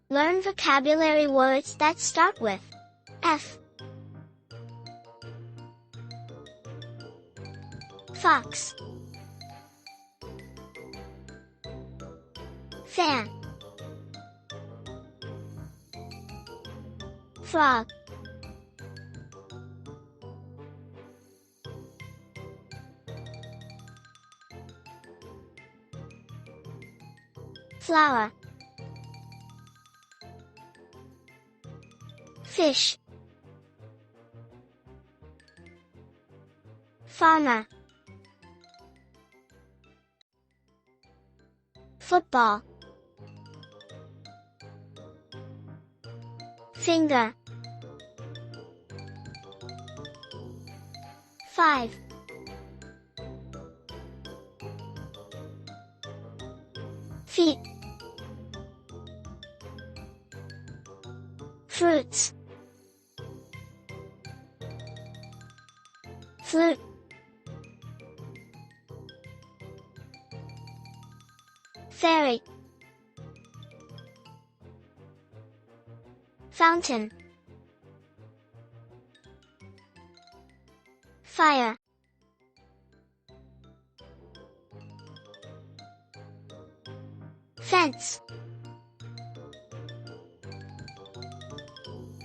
Learn vocabulary words that start with F. Fox, fan, frog, flower, fish, farmer, football, finger, 5, feet, fruits, flute, fairy, fountain, fire, fence,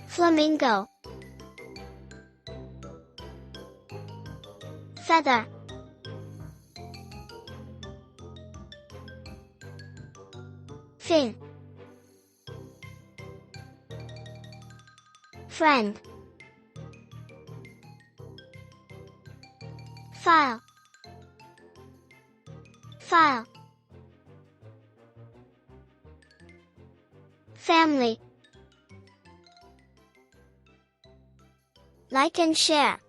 flamingo, feather, fin, friend, file, file, family. Like and share.